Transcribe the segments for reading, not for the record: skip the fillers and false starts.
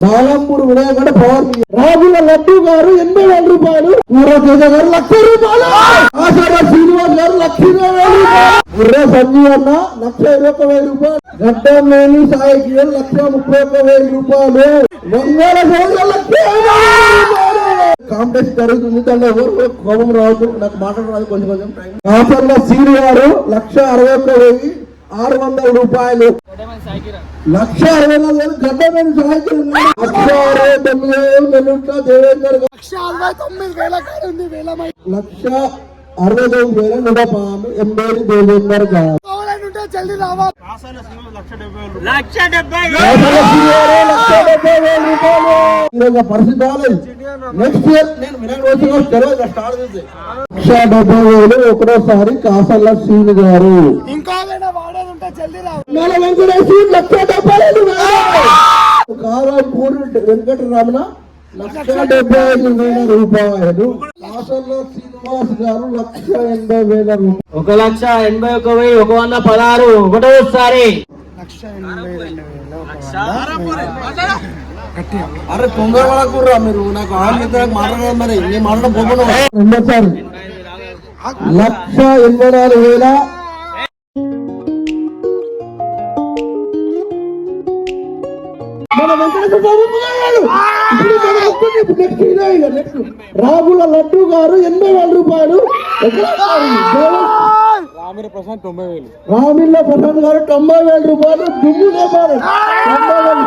బాలంపూర్ వినాయకుడ power రాజుల లడ్డు గారు 80,000 రూపాయలు, పూర్వతేజ గారు 1,00,000 రూపాయలు, ఆషాఢ శ్రీనివాస్ గారు 1,20,000 రూపాయలు, బుర్ర సంజీవ్ అన్న 1,21,000 రూపాయలు, గడ్డమేని సాయి కిరణ్ 1,31,000 రూపాయలు, వంగాల కాంపిటీషన్ జరుగుతుంది. దాంట్లో ఎవరు కోపం రావద్దు, నాకు మాట్లాడరాదు, కొంచెం టైం. కాసర్ల సీని గారు 1,61,600 రూపాయలు, 1,60,000 గడ్డమేని సాయి కిరణ్ 1,69,000 నెల్లుట్ల దేవేందర్ 1,69,180 దేవేందర్ గారు. పరిస్థితి నెక్స్ట్ ఇయర్ నేను వినాయక స్టార్ట్ చేసి 1,70,000 ఒకటోసారి కాసర్ల సీని గారు. కారాపూర్ వెంకటరమణ 1,75,000 రూపాయలు, కాసర్ల శ్రీనివాస్ గారు 1,80,000 రూపాయలు, 1,81,116 ఒకటోసారి. అరే తొందర పడకూడరా మీరు, నాకు మాట్లాడదు మరి నేను మాట్లాడకపోకుండా రెండోసారి 1,84,000. రాగుల లడ్డు గారు 80,000 రూపాయలు, రామిల్ల ప్రశాంత్ గారు 90,000 రూపాయలు, దుమ్ము లేపారు 90,000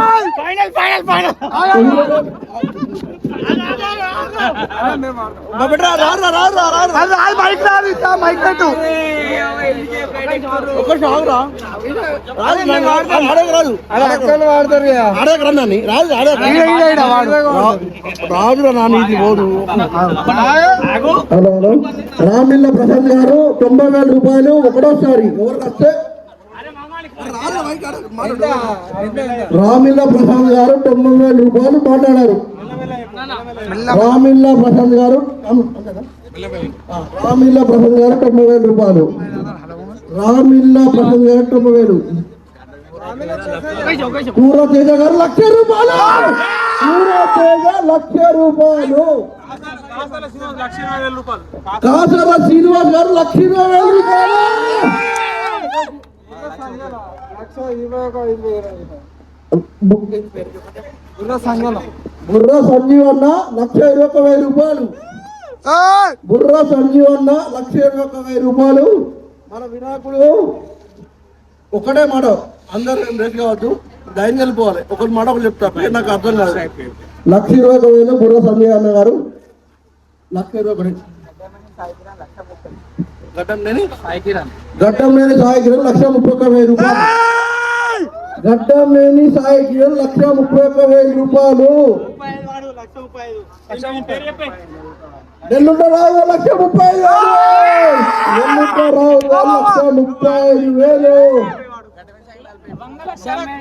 రామిల్ల ప్రశాంత్ గారు 90,000 రూపాయలు ఒకటోసారి. ఎవరు వస్తే రామిల్ల ప్రశాంత్ గారు 90,000 రూపాయలు మాట్లాడారు. రామిల్ల ప్రశాంత్ గారు 90,000 రూపాయలు, రామిల్ల ప్రశాంత్ గారు 90,000, పూర్వతేజ గారు 1,00,000 రూపాయలు, పూర్వతేజ 1,00,000 రూపాయలు, కాసర్ల శ్రీనివాస్ గారు 1,20,000 రూపాయలు, బుర్ర సంజీవ్ అన్న 1,21,000 రూపాయలు, బుర్ర సంజీవ్ అన్న 1,21,000 రూపాయలు. మన వినాయకుడు ఒకటే మాట, అందరూ రేట్ కావద్దు, ధైర్యం వెళ్ళిపోవాలి. ఒకటి మాట ఒకటి చెప్తా, నాకు అర్థం కాదు. 1,21,000 బుర్ర సంజీవ్ అన్న గారు, 1,21,000. గడ్డంనేని సాయి కిరణ్ 1,31,000 రూపాయలు, గడ్డమేని సాయి కిరణ్ 1,31,000 రూపాయలు, నెల్లుంట రావు 1,35,000, నెల్లుంట రావు 1,35,000, వంగల శరణ్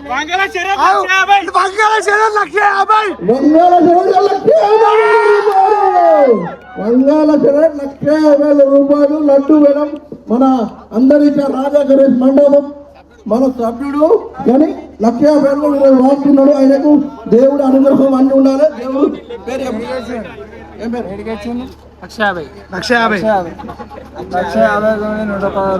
1,50,000 రూపాయలు, లడ్డు వేలం. మన అందరి రాజా గణేష్ మండపం మన సభ్యుడు కానీ 1,50,000 రాస్తున్నాడు. ఆయనకు దేవుడు అనుగ్రహం అన్ని ఉండాలి. దేవుడు పేరు 1,50,000 రూపాయలు,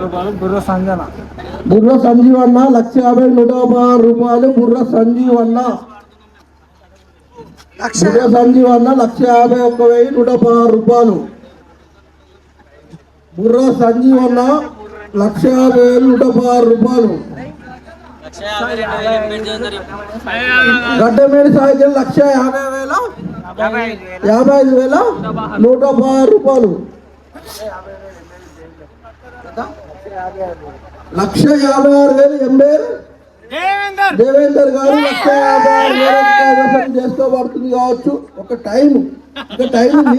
బుర్ర సంజీవ్ అన్న 1,50,000 రూపాయలు, బుర్ర సంజీవ్ అన్న 1,51,116 రూపాయలు, బుర్ర సంజీవ్ అన్న 1,50,116 రూపాయలు, గడ్డమేడి సాయి 1,55,116 రూపాయలు, 1,56,000 దేవేందర్ గారు 1,56,000 చేసుకోబడుతుంది కావచ్చు. ఒక టైం ఉంది,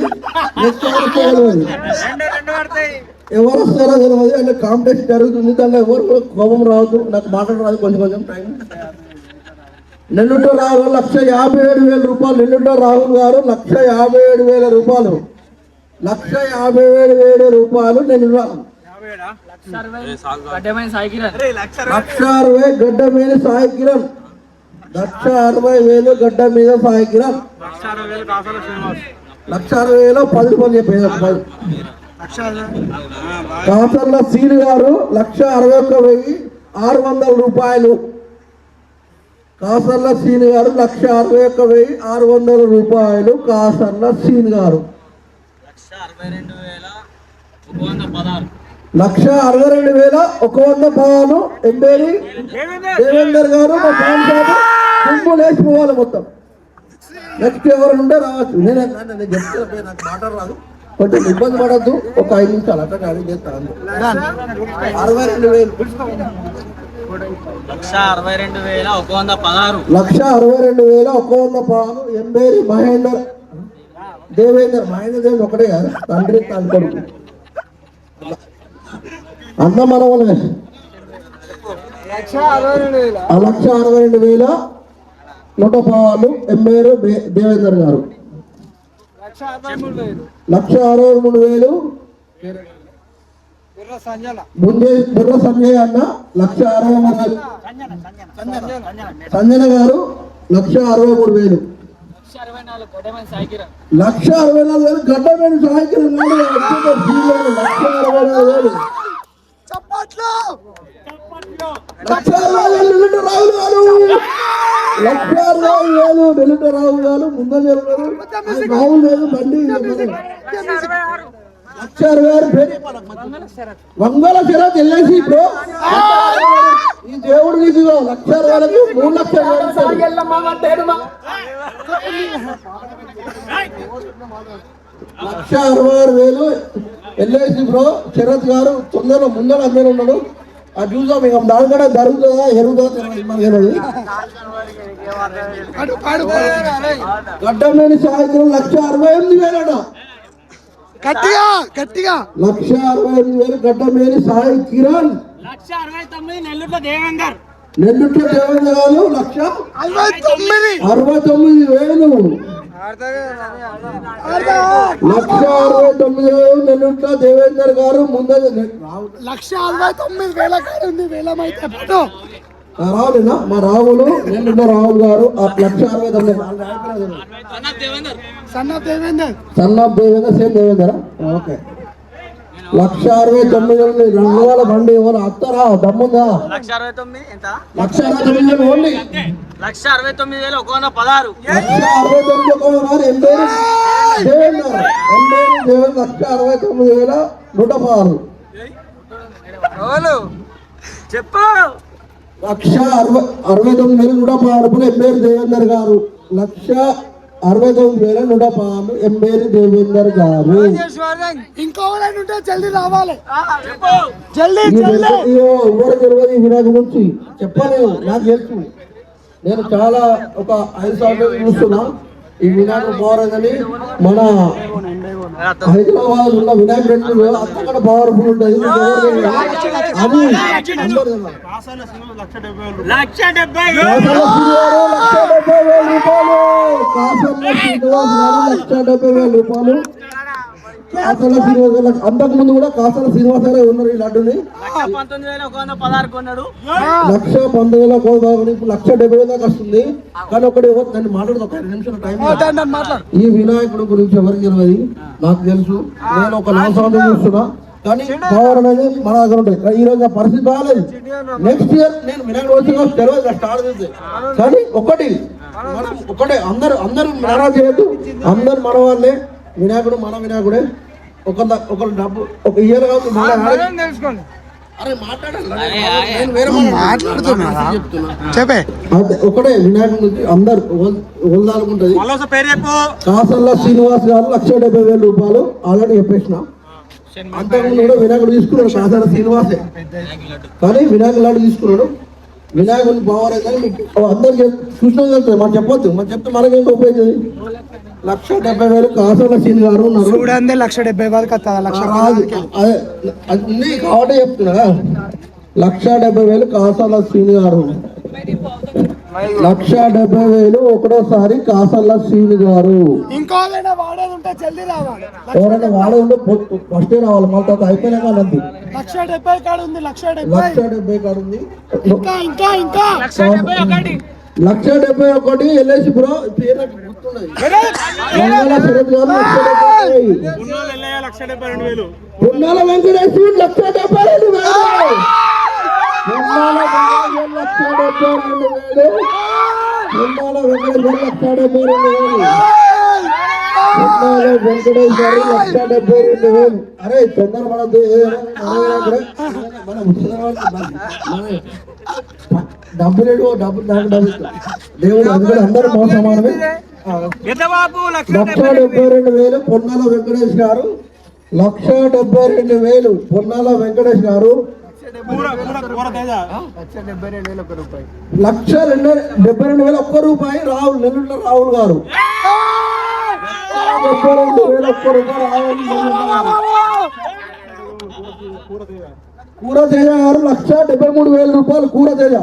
ఎవరు వస్తారో తెలియదు. అంటే కాంపిటీషన్ జరుగుతుంది, దాంట్లో ఎవరు కోపం రావద్దు, నాకు మాట్లాడరాదు, కొంచెం టైం. నెల్లుట రాహుల్ 1,57,000 రూపాయలు, నెల్లుట రాహుల్ గారు 1,57,000 రూపాయలు, 1,57,000 రూపాయలు. నెల్లుట గడ్డమేని సాయి కిరణ్ 1,60,000 గడ్డ మీద సాయి కిరణ్. 1,60,000 10 రూపాయలు చెప్పేది. కాసర్ల సీని గారు 1,61,600 రూపాయలు. కాసర్ల సీని గారు 1,61,600 రూపాయలు. కాసర్ల సీని గారు 1,62,116 ఎంబేరి దేవేందర్ గారు మా ఫ్యాన్ షాప్ కుంభు లేచిపోవాలి మొత్తం. నెక్స్ట్ ఎవరు ఉంటే రావచ్చు. నేను చెప్తే నాకు మాట రాదు, కొంచెం ఇబ్బంది పడద్దు. ఒక 5 నిమిషాలు అట్లా అడిగి చేస్తాను. 62,000 1,62,116 ఎంబేరి మహేందర్ దేవేందర్. మహేందర్ ఒకటే కాదు, తండ్రి తన కొడుకు అన్న మనవలే. 1,62,116 ఎంబేరు దేవేందర్ గారు. 1,63,000 బుర్ర సంజయ్ అన్న 1,63,000. సంజన గారు 1,63,000. 1,64,000 గడ్డమేని సాయంత్రం 1,64,000. 1,60,000 నిలుట రావు గారు. 1,60,000 నిలుట రావు గారు. ముందర రావు లేదు బండి. 1,60,000 వంగల శరత్ ఎల్ఐసి బ్రో. ఈ దేవుడు నీకు 1,60,000 3 లక్షలు 1,66,000 ఎల్ఐసి బ్రో. శరత్ గారు తొందరలో ముందర అందరూ ఉన్నాడు. అది చూసాం ఇక దాని కూడా జరుగుతుందా ఎరుగుతుందా గడ్డమేని సాయంత్రం 1,68,000 గట్టిగా గట్టిగా 1,68,000 గడ్డమేని సాయి కిరణ్. 1,69,000 నెల్లూరులో దేవేందర్. నెల్లూరు దేవేందర్ గారు 1,69,000. 1,69,000 నెల్లూరులో దేవేందర్ గారు ముందు 1,69,000 కాదు ఉంది. వేలమైతే పట్టు రావులేనా మా రావులు నెల్లూరులో రావులు గారు 1,69,000. సన్న దేవేందర్ సేమ్ దేవేందరా. ఓకే 1,69,000 రంగుల బండి ఎవరు అత్తరా దమ్ముందా? 1,69,000 ఓన్లీ. 1,69,000 1,69,000 ఎంబేరి దేవేందర్. 1,69,116 చెప్పు. 1,69,116 ఎంబేరి దేవేందర్ గారు. 1,69,116 ఎంబేరి దేవేందర్ గారు. ఇంకో ఉంటే జల్దీ రావాలి. జల్దీ ఎవరు తెలియదు ఈ వినాయక గురించి చెప్పలేదు. నాకు తెలుసు, నేను చాలా ఒక 5 సంవత్సరాలు చూస్తున్నా ఈ వినాయక పవర్ని. మన హైదరాబాద్ ఉన్న వినాయక రెండు అంతకంటే పవర్ఫుల్ ఉంటుంది. అది 1,70,000 1,70,000 రూపాయలు. కాసర్ల శ్రీనివాస్ గారు 1,70,000 రూపాయలు. కాసర్ల శ్రీనివాస్ గారు అంతకు ముందు కూడా కాసర్ల శ్రీనివాస్ గారే ఉన్నారు ఈ లడ్డుని. 1,19,116 కొన్నాడు. 1,19,116 ఇప్పుడు 1,70,000 దాకా వస్తుంది. కానీ ఒకటి దాన్ని మాట్లాడుతూ 5 నిమిషాల టైం. ఈ వినాయకుడు గురించి ఎవరికి తెలియదు, నాకు తెలుసు. నేను ఒక 4 సంవత్సరాలు చూస్తున్నా. కానీ పవర్ అనేది మన దగ్గర ఉంటుంది. ఈ రోజు పరిస్థితి బాగాలేదు. నెక్స్ట్ ఇయర్ నేను వినాయకుడు వచ్చి తెలియదు స్టార్ట్ చేస్తే. కానీ ఒకటే అందరూ మేరా చేయొద్దు. అందరు మన వాళ్ళే. వినాయకుడు మన వినాయకుడే. ఒకరు డబ్బు ఒక ఇయర్ కాదు తెలుసుకోండి. చెప్పే ఒకటే వినాయకుడి అందరు వదలాలనుకుంటది. కాసర్ల శ్రీనివాస్ గారు 1,70,000 రూపాయలు ఆల్రెడీ చెప్పేసిన. అంతకుముందు కూడా వినాయకుడు తీసుకున్నాడు కాసర్ల శ్రీనివాసే. కానీ వినాయకుడు లాంటి తీసుకున్నాడు. వినాయకుడిని బాగోలేదు కానీ మీకు అందరు చూసినా తెలుస్తుంది. మనం చెప్పొద్దు, మనం చెప్తే మనకేంటి ఉపయోగించేది. 1,70,000 కాసర్ల శ్రీని గారు ఉన్నారు. 1,70,000 అన్ని కాబట్టి చెప్తున్నా. 1,70,000 కాసర్ల శ్రీని గారు. 1,70,000 ఒకటోసారి కాసర్ల శ్రీని గారు. ఇంకోదైనా వాడేది ఉంటే జల్దీ రావాలి. ఎవరైనా వాడేది ఉంటే ఫస్టే రావాలి. మళ్ళీ తర్వాత అయిపోయినాక నంది 1,70,000 కాడు ఉంది. 1,70,000 1,70,000 కాడు ఉంది. ఇంకా ఇంకా ఇంకా 1,71 171 ఎల్ఐసి బ్రో పేరు నాకు గుర్తున్నది. మంగళ శరత్ గారు 170. పున్నాల వెంకటేష్ 172,000. పున్నాల వెంకటేష్ 172,000. పున్నాల వెంకటేష్ 172,000. పున్నాల వెంకటేష్ గారు 172,000. అరే తొందర పడద్దు, డబ్బు లేడు, డబ్బు నాకు డబ్బు దేవుడు అందుకని అందరూ మా సమానమే. 172,000 పొన్నాల వెంకటేష్ గారు. 172,000 పొన్నాల వెంకటేష్ గారు. 172,000 ఒక్క రూపాయి రాహుల్ నెల్లూరు రాహుల్ గారు. 72,000 ఒక్క రూపాయి రాహుల్ కూర తేజ గారు. 173,000 రూపాయలు కూర తేజ.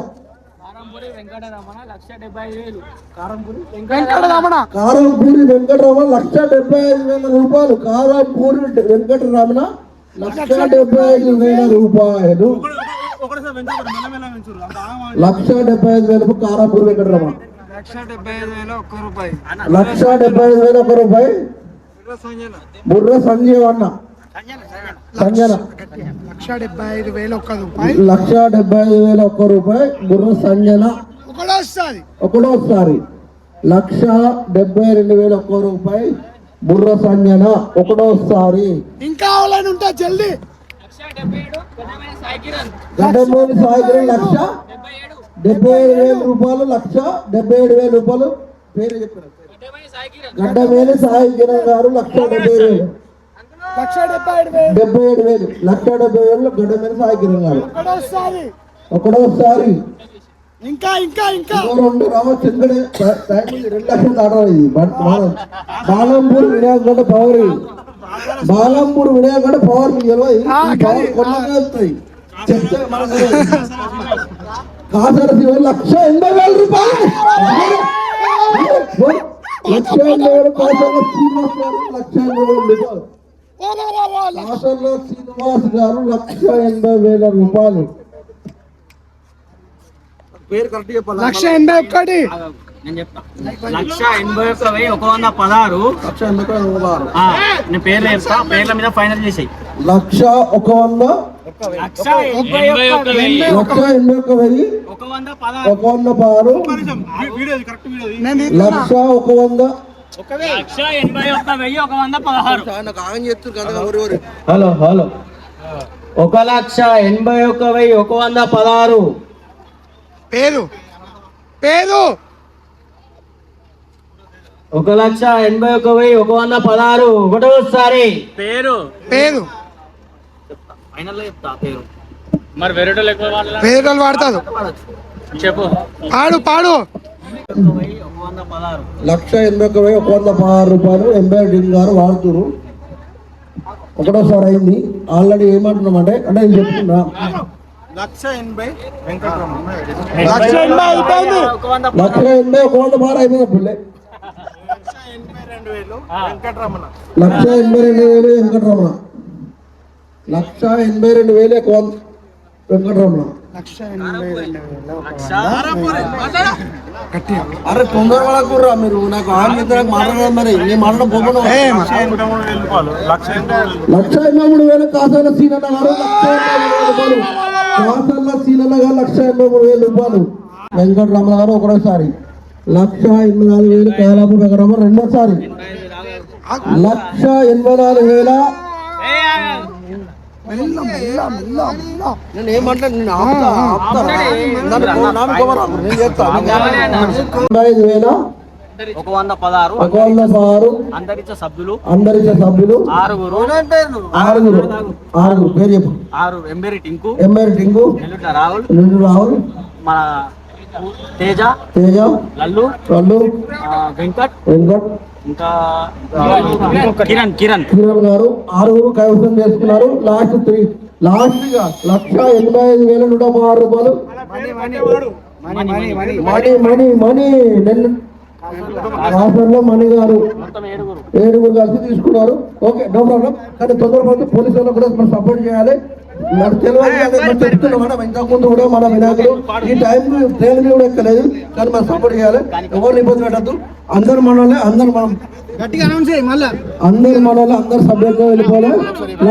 కారంపూరి వెంకటరమణ కారంపూరి వెంకటరమణ 175,000 రూపాయలు. కారంపూరి వెంకటరమణ 175,000 రూపాయలు. 175,000 కారంపూరి వెంకటరమణ. 175,000 ఒక్క రూపాయి. 175,000 ఒక్క రూపాయి. బుర్ర సంజీవ్ అన్న సంజన 175,000 ఒక్క రూపాయి. 175,000 ఒక్క రూపాయి. బుర్ర సంజన ఒకటోసారి. 172,000 ఒక్క రూపాయి. బుర్ర సంజన ఒకటోసారి. ఇంకా ఎవరైనా ఉంటే జల్దీ. గడ్డమూరి సాయి కిరణ్ 177,000 రూపాయలు. 177,000 రూపాయలు. పేరు చెప్పారు గడ్డమేలి సాయి కిరణ్ గారు. 177,000. 177,000 గడ్డమేలి సాయి కిరణ్ గారు ఒకటోసారి. ఇంకా ఇంకా ఇంకా 2 రావచ్చు. ఎందుకంటే 2 లక్షలు దాటాలి. ఇది బాలంపూర్ వినాయకగడ్డ పవర్. బాలంపూర్ వినాయకగడ్డ పవర్ కొన్నగా వస్తాయి. చెప్తే మనకు కాసర శివ 180,000 రూపాయలు. 180,000 కాసర్ల శ్రీనివాస్ గారు. 180,000 రూపాయలు. కాసర్ల శ్రీనివాస్ గారు 180,000 రూపాయలు. పేరు కరెక్ట్ చెప్పాలి. 181. నేను చెప్తా. 181,116. 181,116. నేను పేర్లు చెప్తా, పేర్ల మీద ఫైనల్ చేసేయి. 181,116. 181,000 116. 181,116. హలో 181,116. పేరు పేరు 181,116. ఒకటోసారి పేరు పేరు ఫైనల్ లో చెప్తా పేరు. మరి వేరే పేరు వాడతారు. చెప్పు. పాడు పాడు. 181,116 రూపాయలు. ఎంబైడింగ్ గారు వాడుతున్నారు. ఒకటోసారి అయింది. ఆల్రెడీ ఏమంటున్నామంటే అంటే నేను చెప్తున్నా 180 అయిపోయింది. 180 116 అయిపోయింది. పుల్లే 182,000 వెంకటరమణ. 182,000 వెంకటరమణ. 182,000 వెంకటరమణ. 182,000 అరే తొందర పడకూడరా మీరు. నాకు ఆమె మాట్లాడడం మరి నేను మాట్లాడడం పోకుండా 183,000 కాసాల సీనన్న గారు. 183,000 రూపాయలు. కాసాల సీనన్న గారు 183,000 రూపాయలు. వెంకటరమణ గారు ఒకటోసారి. 184,000 కేలాపూర్ వెంకటరమణ రెండోసారి. 184,000. నేను ఏమంటే నేను ఆపుతారా? నేను చెప్తాను. 185,000. 116. అంతరిక్ష సభ్యులు ఆరుగురు. పేరు చెప్పు. 6 ఎంబేరి టింకు, టింకు, రాహుల్, మన తేజ, లల్లు, వెంకట్, ఇంకా కిరణ్ గారు 6 కైవసం చేసుకున్నారు. లాస్ట్ గా 185,116 రూపాయలు. మణి కాసర్లో మణి గారు 7 కలిసి తీసుకున్నారు. Okay no problem. కానీ తొందరపడి పోలీసు వాళ్ళకు కూడా మనం సపోర్ట్ చేయాలి. నాకు తెలియదు కానీ మనం చెప్తున్నాం మనం ఇంతకుముందు కూడా మన వినాయకుడు ఈ టైం ట్రైన్ కూడా ఎక్కలేదు కానీ మనం సపోర్ట్ చేయాలి ఎవరిని ఇబ్బంది పెట్టద్దు అందరు మనోళ్ళే అందరు మనం గట్టిగా అనౌన్స్ చేయి మళ్ళా అందరు మనోళ్ళు అందరు సభ్యులుగా వెళ్ళిపోవాలి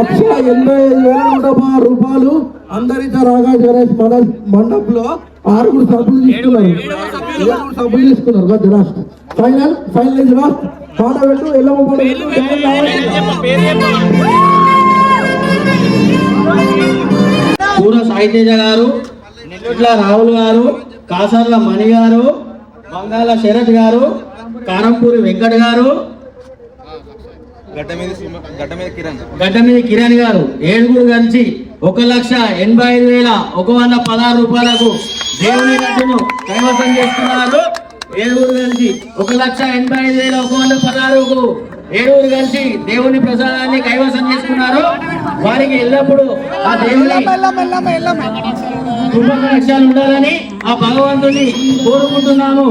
1,85,100 రూపాయలు అందరితో రాగా గణేష్ మన మండపంలో 6 సభ్యులు తీసుకున్నారు 7 సభ్యులు తీసుకున్నారు కొద్ది రాష్ట్రం ఫైనల్ రాష్ట్ర పాట పెట్టు ఎల్లమ్మ పాట పూర సాయితేజ గారు, నెల్లూట్ల రాహుల్ గారు, కాసర్ల మణి గారు, బంగాళ శరత్ గారు, కారంపూరి వెంకట్ గారు, గడ్డ మీద కిరణ్ గారు 7 కలిసి 1,85,116 రూపాయలకు దేవుని గడ్డను కైవసం చేస్తున్నారు. 7 కలిసి 1,85,116కు 7 కలిసి దేవుని ప్రసాదాన్ని కైవసం చేసుకున్నారు. వారికి ఎల్లప్పుడూ ఆ దేవుని కృప కటాక్షాలు ఉండాలని ఆ భగవంతుని కోరుకుంటున్నాము.